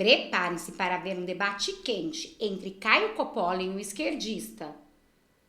Preparem-se para ver um debate quente entre Caio Coppola e um esquerdista.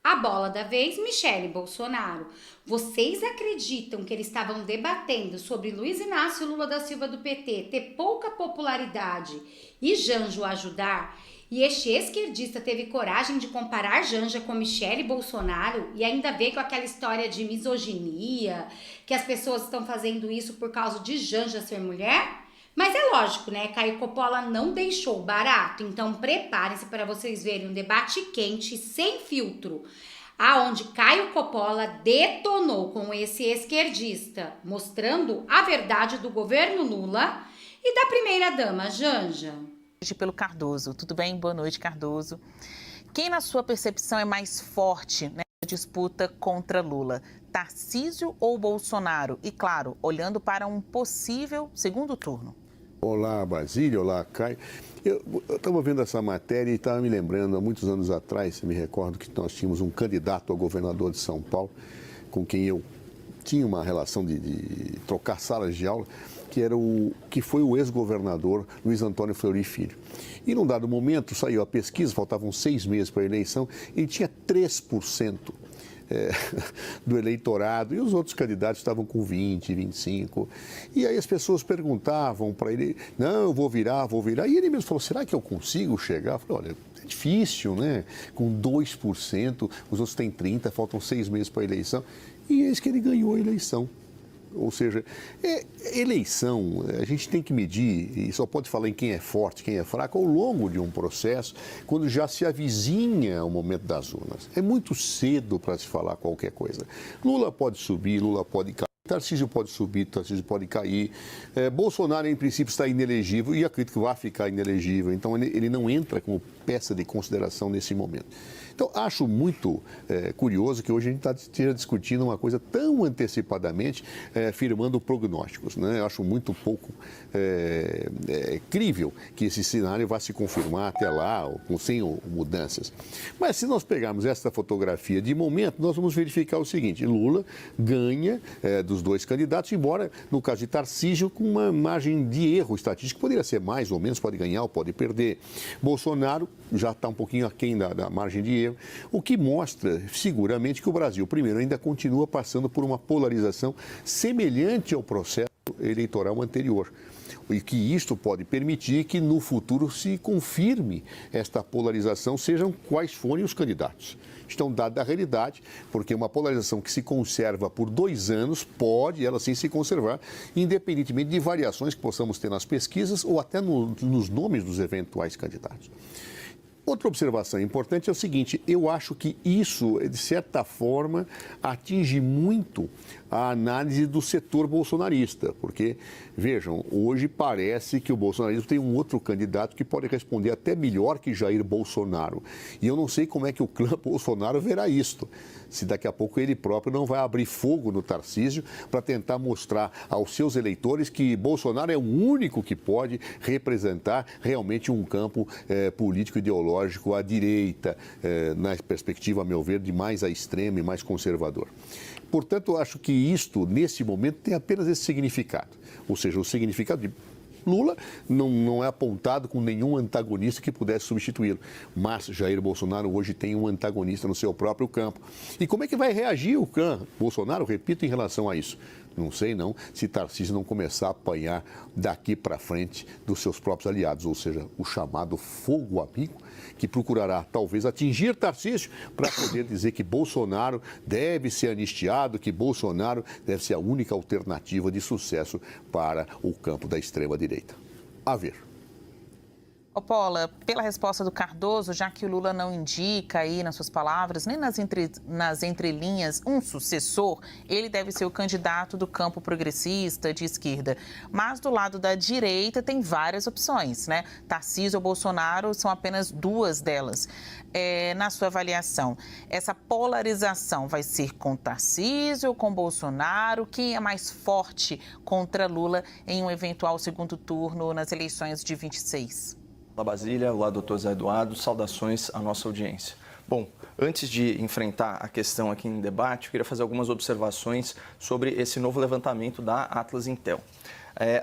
A bola da vez, Michele Bolsonaro. Vocês acreditam que eles estavam debatendo sobre Luiz Inácio Lula da Silva do PT ter pouca popularidade e Janja ajudar? E este esquerdista teve coragem de comparar Janja com Michele Bolsonaro e ainda veio com aquela história de misoginia, que as pessoas estão fazendo isso por causa de Janja ser mulher? Mas é lógico, né? Caio Coppola não deixou barato, então preparem-se para vocês verem um debate quente, sem filtro, aonde Caio Coppola detonou com esse esquerdista, mostrando a verdade do governo Lula e da primeira-dama Janja. Pelo Cardoso. Tudo bem? Boa noite, Cardoso. Quem, na sua percepção, é mais forte nessa disputa contra Lula? Tarcísio ou Bolsonaro? E, claro, olhando para um possível segundo turno. Olá, Basílio. Olá, Caio. Eu estava vendo essa matéria e estava me lembrando, há muitos anos atrás, me recordo que nós tínhamos um candidato a governador de São Paulo, com quem eu tinha uma relação de trocar salas de aula, que foi o ex-governador Luiz Antônio Fleury Filho. E num dado momento saiu a pesquisa, faltavam 6 meses para a eleição, e tinha 3% do eleitorado, e os outros candidatos estavam com 20, 25. E aí as pessoas perguntavam para ele, não, eu vou virar. E ele mesmo falou, será que eu consigo chegar? Eu falei, olha, é difícil, né? Com 2%, os outros têm 30%, faltam 6 meses para a eleição. E eis que ele ganhou a eleição. Ou seja, eleição, a gente tem que medir, e só pode falar em quem é forte, quem é fraco, ao longo de um processo, quando já se avizinha o momento das urnas. É muito cedo para se falar qualquer coisa. Lula pode subir, Lula pode cair. Tarcísio pode subir, Tarcísio pode cair. Bolsonaro, em princípio, está inelegível e acredito que vai ficar inelegível. Então, ele não entra como peça de consideração nesse momento. Então, acho muito curioso que hoje a gente esteja discutindo uma coisa tão antecipadamente, firmando prognósticos, né? Eu acho muito pouco crível que esse cenário vá se confirmar até lá, sem mudanças. Mas se nós pegarmos essa fotografia de momento, nós vamos verificar o seguinte: Lula ganha dos dois candidatos, embora, no caso de Tarcísio, com uma margem de erro estatístico, poderia ser mais ou menos, pode ganhar ou pode perder. Bolsonaro já está um pouquinho aquém da margem de erro, o que mostra seguramente que o Brasil, primeiro, ainda continua passando por uma polarização semelhante ao processo eleitoral anterior. E que isto pode permitir que no futuro se confirme esta polarização, sejam quais forem os candidatos. Estão dada a realidade, porque uma polarização que se conserva por 2 anos pode, ela sim, se conservar, independentemente de variações que possamos ter nas pesquisas ou até nos nomes dos eventuais candidatos. Outra observação importante é o seguinte: eu acho que isso, de certa forma, atinge muito a análise do setor bolsonarista, porque, vejam, hoje parece que o bolsonarismo tem um outro candidato que pode responder até melhor que Jair Bolsonaro. E eu não sei como é que o clã Bolsonaro verá isto, se daqui a pouco ele próprio não vai abrir fogo no Tarcísio para tentar mostrar aos seus eleitores que Bolsonaro é o único que pode representar realmente um campo político ideológico à direita, na perspectiva, a meu ver, de mais à extrema e mais conservador. Portanto, eu acho que isto, nesse momento, tem apenas esse significado. Ou seja, o significado de Lula não é apontado com nenhum antagonista que pudesse substituí-lo. Mas Jair Bolsonaro hoje tem um antagonista no seu próprio campo. E como é que vai reagir o Bolsonaro, repito, em relação a isso? Não sei não, se Tarcísio não começar a apanhar daqui para frente dos seus próprios aliados, ou seja, o chamado fogo amigo, que procurará talvez atingir Tarcísio para poder dizer que Bolsonaro deve ser anistiado, que Bolsonaro deve ser a única alternativa de sucesso para o campo da extrema-direita. A ver. Paula, pela resposta do Cardoso, já que o Lula não indica aí, nas suas palavras, nem nas entrelinhas, um sucessor, ele deve ser o candidato do campo progressista, de esquerda. Mas do lado da direita tem várias opções, né? Tarcísio ou Bolsonaro são apenas 2 delas. Na sua avaliação, essa polarização vai ser com Tarcísio ou com Bolsonaro? Quem é mais forte contra Lula em um eventual segundo turno nas eleições de 26? Olá, Basília. Olá, doutor Zé Eduardo. Saudações à nossa audiência. Bom, antes de enfrentar a questão aqui em debate, eu queria fazer algumas observações sobre esse novo levantamento da Atlas Intel.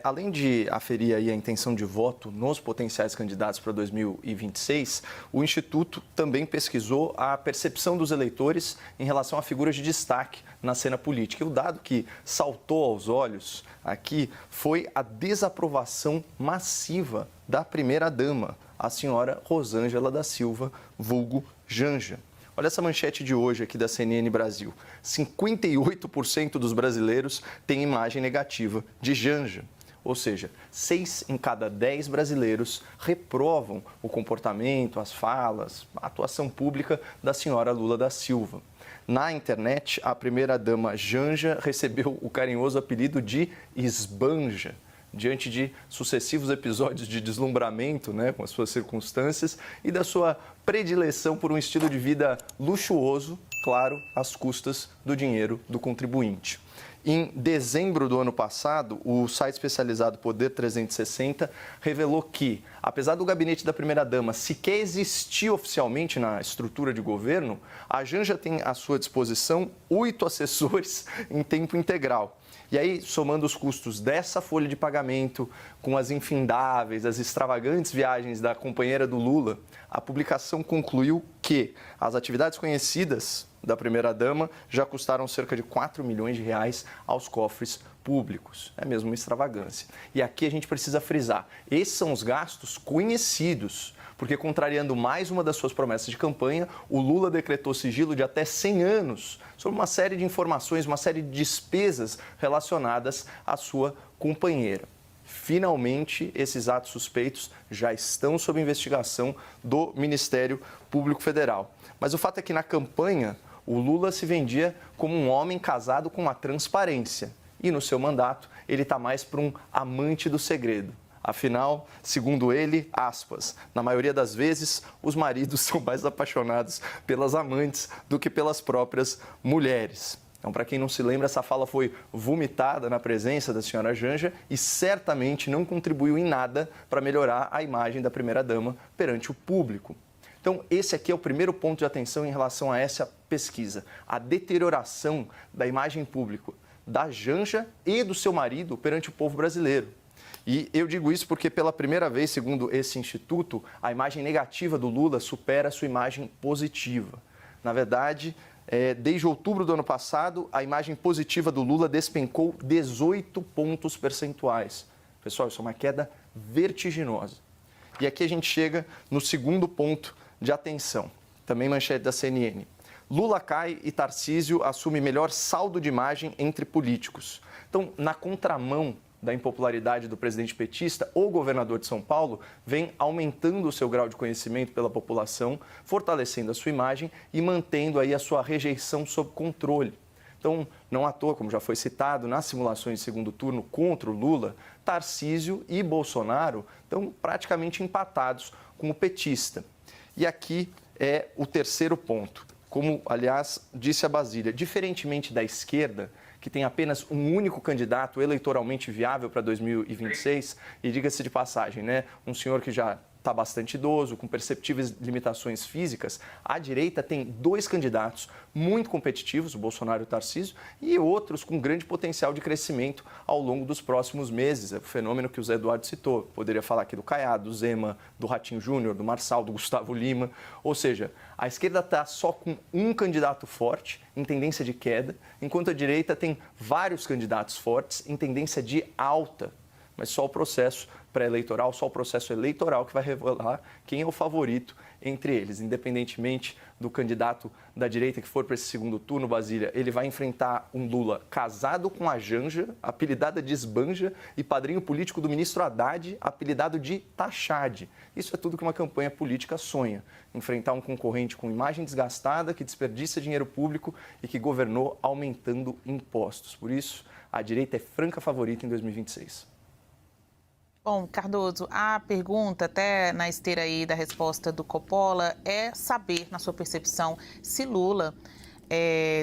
Além de aferir aí a intenção de voto nos potenciais candidatos para 2026, o Instituto também pesquisou a percepção dos eleitores em relação a figuras de destaque na cena política. E o dado que saltou aos olhos aqui foi a desaprovação massiva da primeira-dama, a senhora Rosângela da Silva, vulgo Janja. Olha essa manchete de hoje aqui da CNN Brasil. 58% dos brasileiros têm imagem negativa de Janja. Ou seja, 6 em cada 10 brasileiros reprovam o comportamento, as falas, a atuação pública da senhora Lula da Silva. Na internet, a primeira-dama Janja recebeu o carinhoso apelido de Esbanja, diante de sucessivos episódios de deslumbramento, com as suas circunstâncias e da sua predileção por um estilo de vida luxuoso, claro, às custas do dinheiro do contribuinte. Em dezembro do ano passado, o site especializado Poder 360 revelou que, apesar do gabinete da primeira-dama sequer existir oficialmente na estrutura de governo, a Janja tem à sua disposição 8 assessores em tempo integral. E aí, somando os custos dessa folha de pagamento com as infindáveis, as extravagantes viagens da companheira do Lula, a publicação concluiu que as atividades conhecidas da primeira-dama já custaram cerca de 4 milhões de reais aos cofres públicos. É mesmo uma extravagância. E aqui a gente precisa frisar, esses são os gastos conhecidos, porque contrariando mais uma das suas promessas de campanha, o Lula decretou sigilo de até 100 anos sobre uma série de informações, uma série de despesas relacionadas à sua companheira. Finalmente, esses atos suspeitos já estão sob investigação do Ministério Público Federal. Mas o fato é que na campanha, o Lula se vendia como um homem casado com a transparência. E no seu mandato, ele está mais para um amante do segredo. Afinal, segundo ele, aspas, na maioria das vezes, os maridos são mais apaixonados pelas amantes do que pelas próprias mulheres. Então, para quem não se lembra, essa fala foi vomitada na presença da senhora Janja e certamente não contribuiu em nada para melhorar a imagem da primeira-dama perante o público. Então, esse aqui é o primeiro ponto de atenção em relação a essa pesquisa, a deterioração da imagem pública da Janja e do seu marido perante o povo brasileiro. E eu digo isso porque, pela primeira vez, segundo esse instituto, a imagem negativa do Lula supera a sua imagem positiva. Na verdade, desde outubro do ano passado, a imagem positiva do Lula despencou 18 pontos percentuais. Pessoal, isso é uma queda vertiginosa. E aqui a gente chega no segundo ponto de atenção, também manchete da CNN. Lula cai e Tarcísio assume melhor saldo de imagem entre políticos. Então, na contramão da impopularidade do presidente petista, o governador de São Paulo vem aumentando o seu grau de conhecimento pela população, fortalecendo a sua imagem e mantendo aí a sua rejeição sob controle. Então, não à toa, como já foi citado, nas simulações de segundo turno contra o Lula, Tarcísio e Bolsonaro estão praticamente empatados com o petista. E aqui é o terceiro ponto. Como, aliás, disse a Basília, diferentemente da esquerda, que tem apenas um único candidato eleitoralmente viável para 2026, e diga-se de passagem, um senhor que já está bastante idoso, com perceptíveis limitações físicas, a direita tem 2 candidatos muito competitivos, o Bolsonaro e o Tarcísio, e outros com grande potencial de crescimento ao longo dos próximos meses. É o fenômeno que o Zé Eduardo citou. Poderia falar aqui do Caiado, do Zema, do Ratinho Júnior, do Marçal, do Gustavo Lima. Ou seja, a esquerda está só com um candidato forte, em tendência de queda, enquanto a direita tem vários candidatos fortes, em tendência de alta. Mas só o processo pré-eleitoral, só o processo eleitoral que vai revelar quem é o favorito entre eles. Independentemente do candidato da direita que for para esse segundo turno, Basília, ele vai enfrentar um Lula casado com a Janja, apelidada de Esbanja, e padrinho político do ministro Haddad, apelidado de Tachad. Isso é tudo que uma campanha política sonha. Enfrentar um concorrente com imagem desgastada, que desperdiça dinheiro público e que governou aumentando impostos. Por isso, a direita é franca favorita em 2026. Bom, Cardoso, a pergunta, até na esteira aí da resposta do Coppola, é saber, na sua percepção, se Lula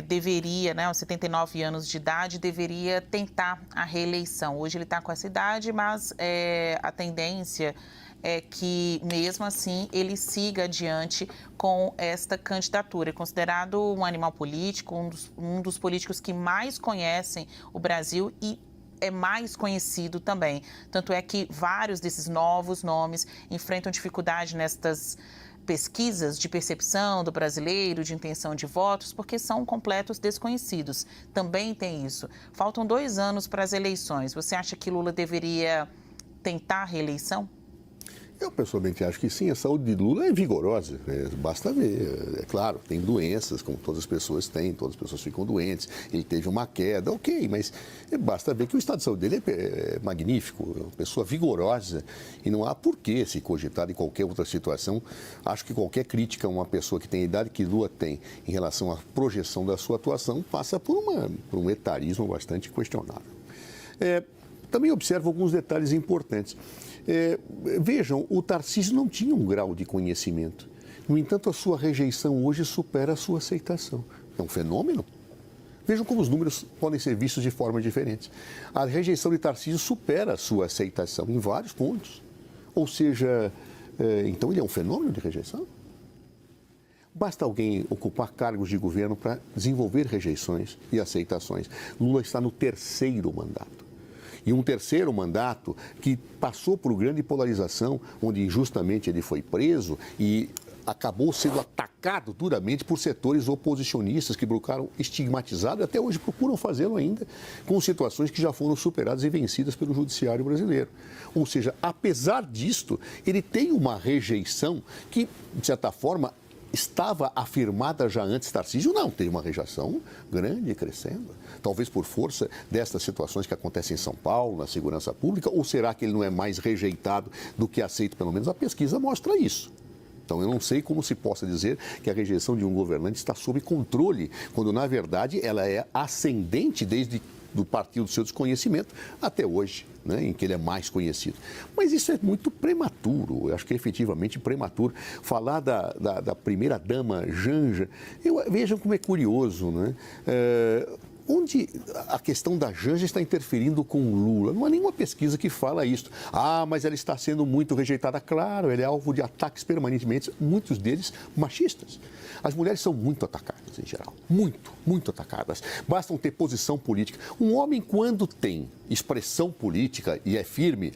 deveria, aos 79 anos de idade, deveria tentar a reeleição. Hoje ele está com essa idade, mas a tendência é que, mesmo assim, ele siga adiante com esta candidatura. É considerado um animal político, um dos políticos que mais conhecem o Brasil e é mais conhecido também. Tanto é que vários desses novos nomes enfrentam dificuldade nestas pesquisas de percepção do brasileiro, de intenção de votos, porque são completos desconhecidos. Também tem isso. Faltam 2 anos para as eleições. Você acha que Lula deveria tentar a reeleição? Eu, pessoalmente, acho que sim, a saúde de Lula é vigorosa, basta ver. É claro, tem doenças, como todas as pessoas têm, todas as pessoas ficam doentes, ele teve uma queda, ok, mas basta ver que o estado de saúde dele é magnífico, é uma pessoa vigorosa, e não há por que se cogitar em qualquer outra situação. Acho que qualquer crítica a uma pessoa que tem a idade que Lula tem em relação à projeção da sua atuação passa por um etarismo bastante questionável. Também observo alguns detalhes importantes. Vejam, o Tarcísio não tinha um grau de conhecimento. No entanto, a sua rejeição hoje supera a sua aceitação. É um fenômeno. Vejam como os números podem ser vistos de forma diferente. A rejeição de Tarcísio supera a sua aceitação em vários pontos. Ou seja, então ele é um fenômeno de rejeição? Basta alguém ocupar cargos de governo para desenvolver rejeições e aceitações. Lula está no 3º mandato. E um 3º mandato que passou por grande polarização, onde injustamente ele foi preso e acabou sendo atacado duramente por setores oposicionistas que procuraram estigmatizado e até hoje procuram fazê-lo ainda, com situações que já foram superadas e vencidas pelo judiciário brasileiro. Ou seja, apesar disto, ele tem uma rejeição que, de certa forma, estava afirmada já antes. Tarcísio não, teve uma rejeição grande e crescendo. Talvez por força destas situações que acontecem em São Paulo, na segurança pública, ou será que ele não é mais rejeitado do que aceito? Pelo menos a pesquisa mostra isso. Então, eu não sei como se possa dizer que a rejeição de um governante está sob controle, quando, na verdade, ela é ascendente desde do partido do seu desconhecimento até hoje, né, em que ele é mais conhecido. Mas isso é muito prematuro, eu acho que é efetivamente prematuro. Falar da primeira-dama Janja, vejam como é curioso, né? Onde a questão da Janja está interferindo com o Lula? Não há nenhuma pesquisa que fala isso. Mas ela está sendo muito rejeitada. Claro, ela é alvo de ataques permanentemente, muitos deles machistas. As mulheres são muito atacadas, em geral. Muito atacadas. Bastam ter posição política. Um homem, quando tem expressão política e é firme,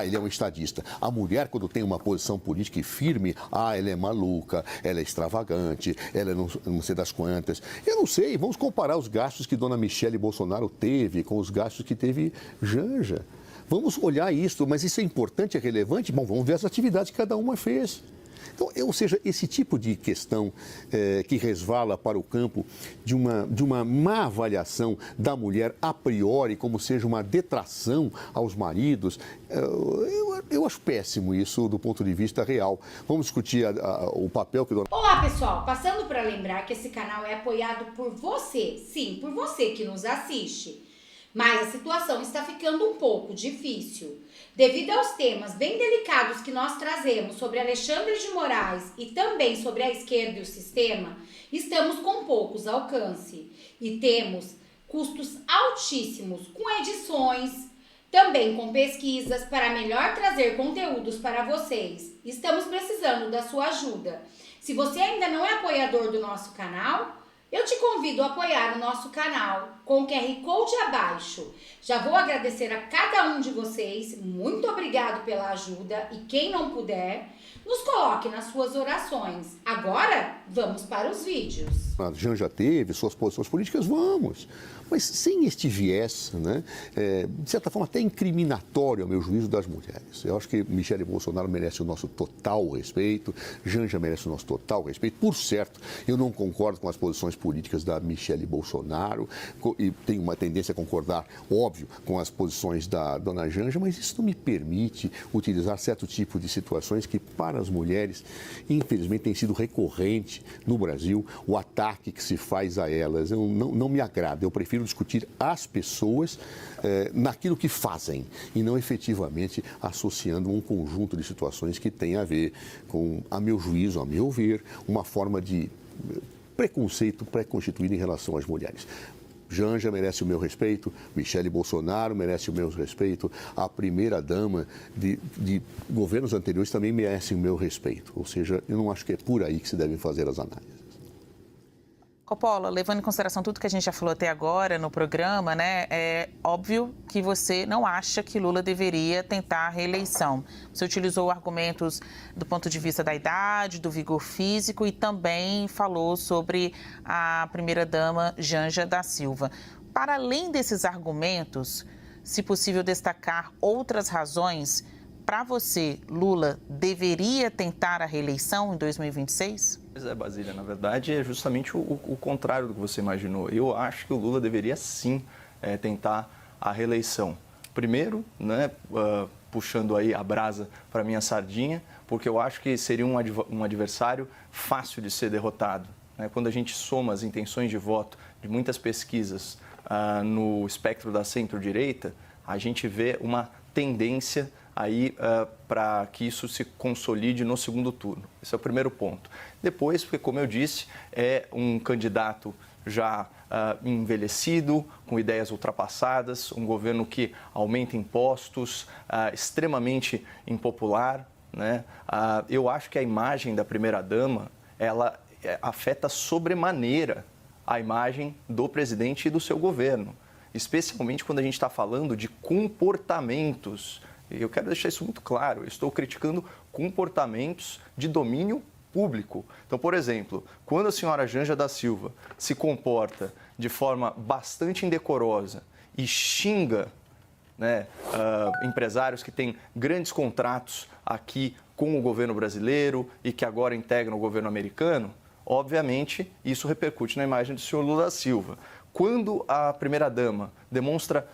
ele é um estadista. A mulher, quando tem uma posição política e firme, ela é maluca, ela é extravagante, ela é não sei das quantas. Eu não sei, vamos comparar os gastos que Dona Michele Bolsonaro teve com os gastos que teve Janja. Vamos olhar isso, mas isso é importante, é relevante? Bom, vamos ver as atividades que cada uma fez. Então, ou seja, esse tipo de questão que resvala para o campo de uma má avaliação da mulher a priori, como seja uma detração aos maridos, eu acho péssimo isso do ponto de vista real. Vamos discutir o papel que... Olá, pessoal! Passando para lembrar que esse canal é apoiado por você, sim, por você que nos assiste. Mas a situação está ficando um pouco difícil. Devido aos temas bem delicados que nós trazemos sobre Alexandre de Moraes e também sobre a esquerda e o sistema, estamos com poucos alcance e temos custos altíssimos com edições, também com pesquisas para melhor trazer conteúdos para vocês. Estamos precisando da sua ajuda. Se você ainda não é apoiador do nosso canal, eu te convido a apoiar o nosso canal com o QR Code abaixo. Já vou agradecer a cada um de vocês, muito obrigado pela ajuda e quem não puder, nos coloque nas suas orações. Agora, vamos para os vídeos. A Janja teve suas posições políticas, vamos. Mas sem este viés, né, de certa forma até incriminatório, ao meu juízo, das mulheres. Eu acho que Michele Bolsonaro merece o nosso total respeito, Janja merece o nosso total respeito. Por certo, eu não concordo com as posições políticas da Michele Bolsonaro e tenho uma tendência a concordar, óbvio, com as posições da dona Janja, mas isso não me permite utilizar certo tipo de situações que, para as mulheres, infelizmente, tem sido recorrente no Brasil, o ataque que se faz a elas. Não me agrada, eu prefiro discutir as pessoas naquilo que fazem e não efetivamente associando um conjunto de situações que tem a ver com, a meu juízo, a meu ver, uma forma de preconceito pré-constituído em relação às mulheres. Janja merece o meu respeito, Michele Bolsonaro merece o meu respeito, a primeira-dama de governos anteriores também merece o meu respeito. Ou seja, eu não acho que é por aí que se devem fazer as análises. Coppola, levando em consideração tudo que a gente já falou até agora no programa, né, é óbvio que você não acha que Lula deveria tentar a reeleição. Você utilizou argumentos do ponto de vista da idade, do vigor físico e também falou sobre a primeira-dama Janja da Silva. Para além desses argumentos, se possível destacar outras razões, para você, Lula deveria tentar a reeleição em 2026? Pois é, Basília, na verdade é justamente o contrário do que você imaginou. Eu acho que o Lula deveria sim tentar a reeleição. Primeiro, né, puxando aí a brasa para minha sardinha, porque eu acho que seria um adversário fácil de ser derrotado. Né? Quando a gente soma as intenções de voto de muitas pesquisas no espectro da centro-direita, a gente vê uma tendência aí para que isso se consolide no segundo turno. Esse é o primeiro ponto. Depois, porque, como eu disse, é um candidato já envelhecido, com ideias ultrapassadas, um governo que aumenta impostos, extremamente impopular, né? Eu acho que a imagem da primeira-dama, ela afeta sobremaneira a imagem do presidente e do seu governo, especialmente quando a gente está falando de comportamentos. E eu quero deixar isso muito claro, eu estou criticando comportamentos de domínio público. Então, por exemplo, quando a senhora Janja da Silva se comporta de forma bastante indecorosa e xinga, né, empresários que têm grandes contratos aqui com o governo brasileiro e que agora integram o governo americano, obviamente isso repercute na imagem do senhor Lula da Silva. Quando a primeira-dama demonstra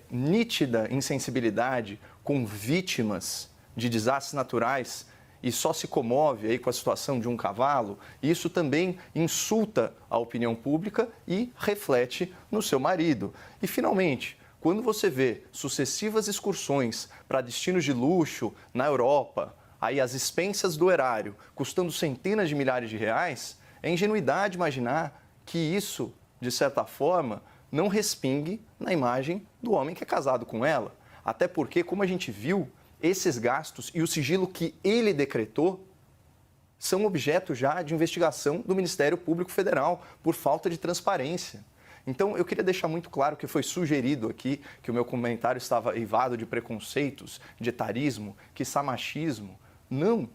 nítida insensibilidade com vítimas de desastres naturais e só se comove aí com a situação de um cavalo, isso também insulta a opinião pública e reflete no seu marido. E, finalmente, quando você vê sucessivas excursões para destinos de luxo na Europa, aí as expensas do erário custando centenas de milhares de reais, é ingenuidade imaginar que isso, de certa forma, não respingue na imagem do homem que é casado com ela. Até porque, como a gente viu, esses gastos e o sigilo que ele decretou são objeto já de investigação do Ministério Público Federal por falta de transparência. Então, eu queria deixar muito claro que foi sugerido aqui que o meu comentário estava eivado de preconceitos, de etarismo, quiçá machismo. Não,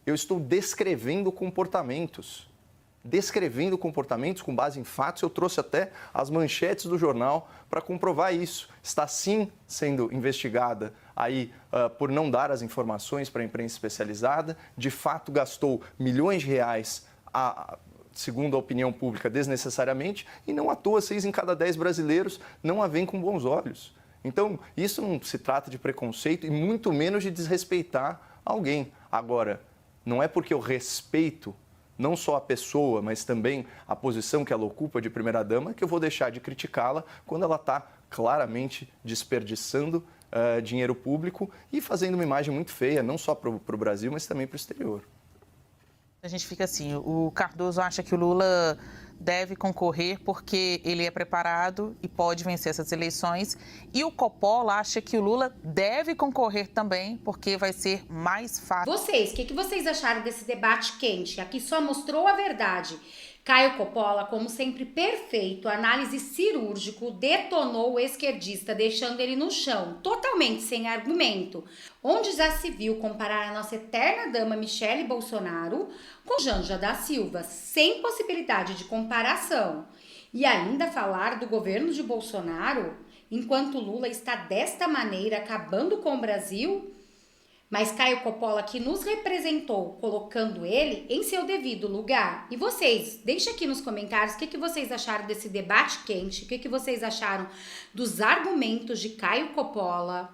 eu estou descrevendo comportamentos. Descrevendo comportamentos com base em fatos, eu trouxe até as manchetes do jornal para comprovar isso. Está sim sendo investigada aí por não dar as informações para a imprensa especializada, de fato gastou milhões de reais, segundo a opinião pública, desnecessariamente, e não à toa 6 em cada 10 brasileiros não a veem com bons olhos. Então, isso não se trata de preconceito e muito menos de desrespeitar alguém. Agora, não é porque eu respeito não só a pessoa, mas também a posição que ela ocupa de primeira-dama, que eu vou deixar de criticá-la quando ela está claramente desperdiçando dinheiro público e fazendo uma imagem muito feia, não só para o Brasil, mas também para o exterior. A gente fica assim, o Cardoso acha que o Lula deve concorrer porque ele é preparado e pode vencer essas eleições. E o Coppola acha que o Lula deve concorrer também porque vai ser mais fácil. Vocês, o que vocês acharam desse debate quente? Aqui só mostrou a verdade. Caio Coppola, como sempre perfeito, análise cirúrgico, detonou o esquerdista, deixando ele no chão, totalmente sem argumento. Onde já se viu comparar a nossa eterna dama Michele Bolsonaro com Janja da Silva, sem possibilidade de comparação. E ainda falar do governo de Bolsonaro, enquanto Lula está desta maneira acabando com o Brasil. Mas Caio Coppola aqui nos representou, colocando ele em seu devido lugar. E vocês, deixem aqui nos comentários o que vocês acharam desse debate quente, o que vocês acharam dos argumentos de Caio Coppola.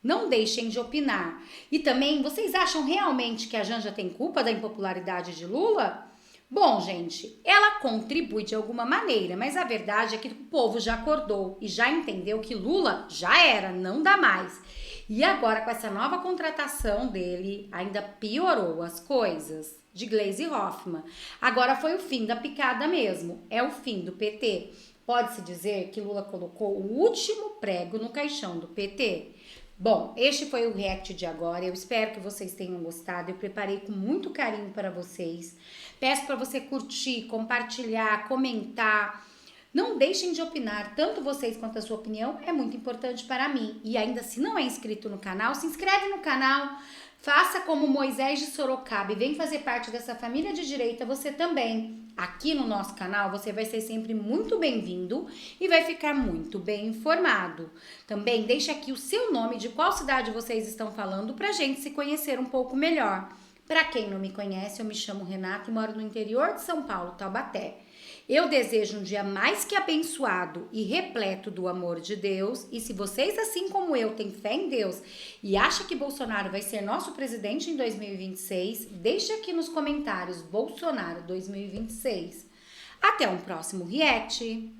Não deixem de opinar. E também, vocês acham realmente que a Janja tem culpa da impopularidade de Lula? Bom, gente, ela contribui de alguma maneira, mas a verdade é que o povo já acordou e já entendeu que Lula já era, não dá mais. E agora, com essa nova contratação dele, ainda piorou as coisas, de Gleisi Hoffmann. Agora foi o fim da picada mesmo, é o fim do PT. Pode-se dizer que Lula colocou o último prego no caixão do PT. Bom, este foi o react de agora. Eu espero que vocês tenham gostado. Eu preparei com muito carinho para vocês. Peço para você curtir, compartilhar, comentar. Não deixem de opinar, tanto vocês quanto a sua opinião é muito importante para mim. E ainda se não é inscrito no canal, se inscreve no canal. Faça como Moisés de Sorocaba e vem fazer parte dessa família de direita você também. Aqui no nosso canal você vai ser sempre muito bem-vindo e vai ficar muito bem informado. Também deixe aqui o seu nome, de qual cidade vocês estão falando, pra gente se conhecer um pouco melhor. Para quem não me conhece, eu me chamo Renata e moro no interior de São Paulo, Taubaté. Eu desejo um dia mais que abençoado e repleto do amor de Deus. E se vocês, assim como eu, têm fé em Deus e acham que Bolsonaro vai ser nosso presidente em 2026, deixe aqui nos comentários Bolsonaro 2026. Até um próximo react!